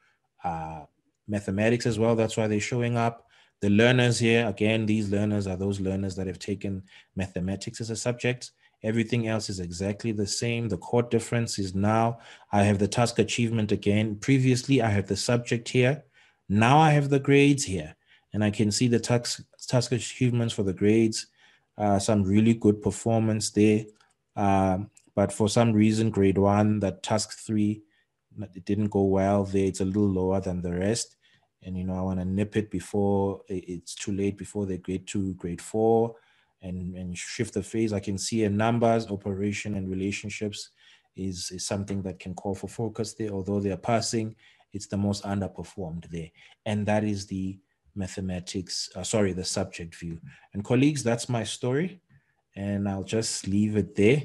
[SPEAKER 1] mathematics as well. That's why they're showing up. The learners here, again, these learners are those learners that have taken mathematics as a subject. Everything else is exactly the same. The core difference is now I have the task achievement again. Previously, I had the subject here. Now I have the grades here. And I can see the task achievements for the grades. Some really good performance there. But for some reason, grade 1, that task 3, it didn't go well there. It's a little lower than the rest. And, I want to nip it before it's too late, before they grade 2, grade 4, and shift the phase. I can see a numbers, operation, and relationships is something that can call for focus there. Although they're passing, it's the most underperformed there. And that is the mathematics, the subject view. And colleagues, that's my story. And I'll just leave it there.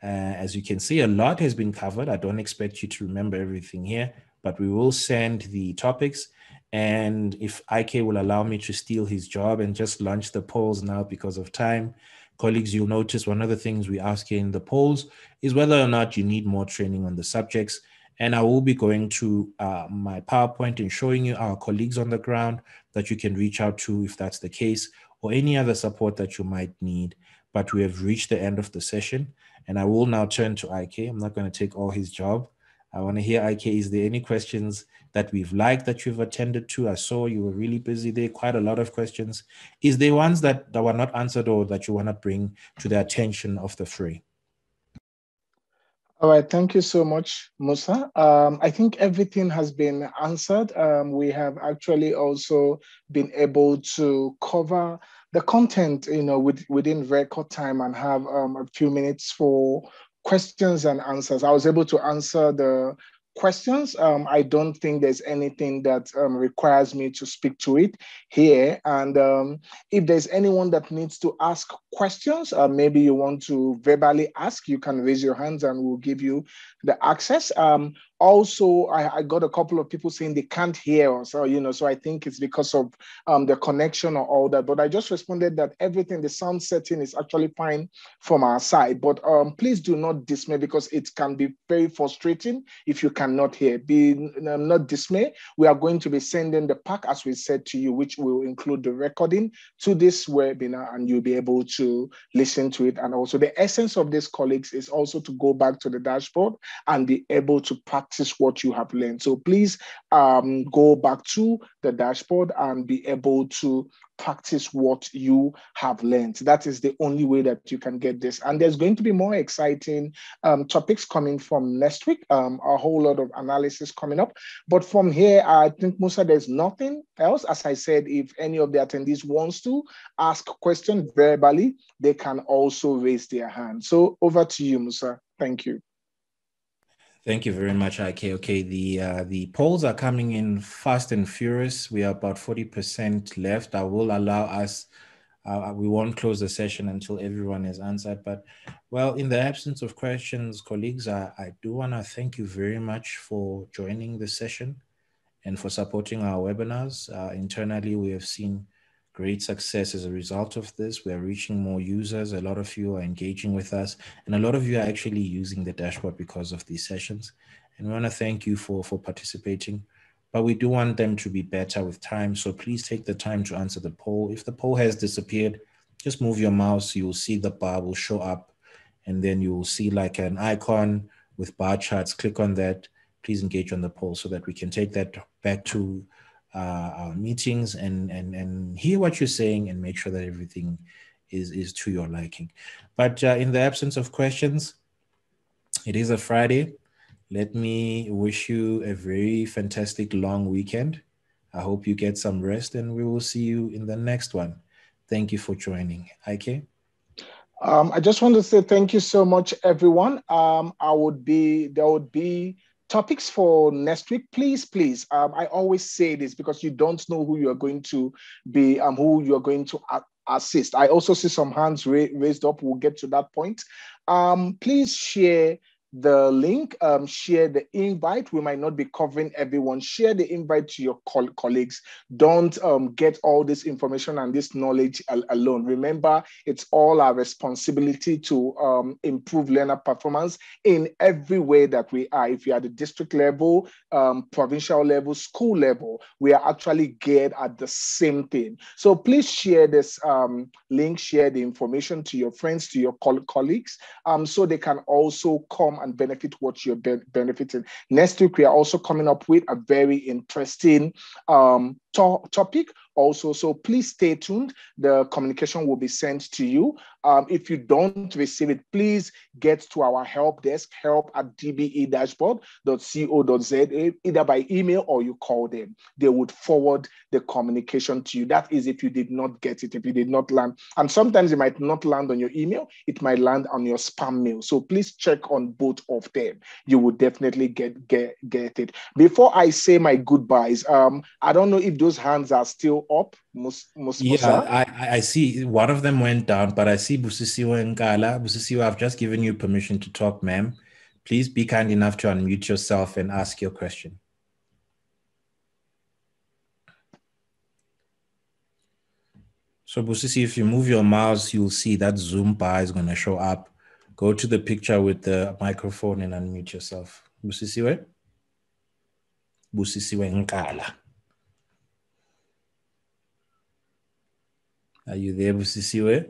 [SPEAKER 1] As you can see, a lot has been covered. I don't expect you to remember everything here, but we will send the topics. And if IK will allow me to steal his job and just launch the polls now because of time, colleagues, you'll notice one of the things we ask in the polls is whether or not you need more training on the subjects. And I will be going to my PowerPoint and showing you our colleagues on the ground that you can reach out to if that's the case, or any other support that you might need. But we have reached the end of the session, and I will now turn to IK. I'm not going to take all his job. I want to hear, IK, is there any questions that we've liked that you've attended to? I saw you were really busy there, quite a lot of questions. Is there ones that were not answered or that you want to bring to the attention of the fray?
[SPEAKER 2] All right, thank you so much, Musa. I think everything has been answered. We have actually also been able to cover the content, within record time and have a few minutes for questions and answers. I was able to answer the questions. I don't think there's anything that requires me to speak to it here. And if there's anyone that needs to ask questions, maybe you want to verbally ask, you can raise your hands and we'll give you the access. Also, I got a couple of people saying they can't hear us, so I think it's because of the connection or all that. But I just responded that everything, the sound setting is actually fine from our side. But please do not dismay, because it can be very frustrating if you cannot hear. Be not dismay. We are going to be sending the pack, as we said to you, which will include the recording to this webinar, and you'll be able to listen to it. And also the essence of this, colleagues, is also to go back to the dashboard and be able to practice what you have learned. So please go back to the dashboard and be able to practice what you have learned. That is the only way that you can get this. And there's going to be more exciting topics coming from next week, a whole lot of analysis coming up. But from here, I think, Musa, there's nothing else. As I said, if any of the attendees wants to ask questions verbally, they can also raise their hand. So over to you, Musa. Thank you.
[SPEAKER 1] Thank you very much, IK. Okay, the polls are coming in fast and furious. We are about 40% left. I will allow us, we won't close the session until everyone has answered. But, well, in the absence of questions, colleagues, I do want to thank you very much for joining the session and for supporting our webinars. Internally, we have seen great success as a result of this. We're reaching more users. A lot of you are engaging with us, and a lot of you are actually using the dashboard because of these sessions. And we want to thank you for participating, but we do want them to be better with time. So please take the time to answer the poll. If the poll has disappeared, just move your mouse. You'll see the bar will show up, and then you will see like an icon with bar charts. Click on that. Please engage on the poll so that we can take that back to our meetings and hear what you're saying and make sure that everything is to your liking. But in the absence of questions, it is a Friday. Let me wish you a very fantastic long weekend. I hope you get some rest, and we will see you in the next one. Thank you for joining. IK?
[SPEAKER 2] I just want to say thank you so much, everyone. There would be topics for next week. Please. I always say this because you don't know who you're going to be, who you're going to assist. I also see some hands raised up. We'll get to that point. Please share the link, share the invite. We might not be covering everyone. Share the invite to your colleagues. Don't get all this information and this knowledge alone. Remember, it's all our responsibility to improve learner performance in every way that we are. If you're at the district level, provincial level, school level, we are actually geared at the same thing. So please share this link, share the information to your friends, to your colleagues, so they can also come and benefit what you're benefiting. Next week, we are also coming up with a very interesting topic also. So please stay tuned. The communication will be sent to you. If you don't receive it, please get to our help desk, help@dbedashboard.co.za, either by email or you call them. They would forward the communication to you. That is if you did not get it, if you did not land. And sometimes it might not land on your email. It might land on your spam mail. So please check on both of them. You will definitely get it. Before I say my goodbyes, I don't know if those hands are still up.
[SPEAKER 1] Yeah, I see one of them went down, but I see Busisiwa and Kala. Busisiwa, I've just given you permission to talk, ma'am. Please be kind enough to unmute yourself and ask your question. So Busisi, if you move your mouse, you'll see that Zoom bar is going to show up. Go to the picture with the microphone and unmute yourself. Busisiwe? Busisiwe Nkala. Are you there, Busisiwe?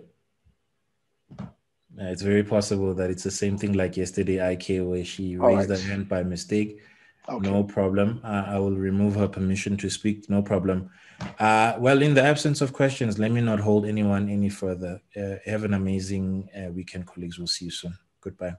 [SPEAKER 1] It's very possible that it's the same thing like yesterday, IK, where she raised her hand by mistake. Okay. No problem. I will remove her permission to speak. No problem. Well, in the absence of questions, let me not hold anyone any further. Have an amazing weekend, colleagues. We'll see you soon. Goodbye.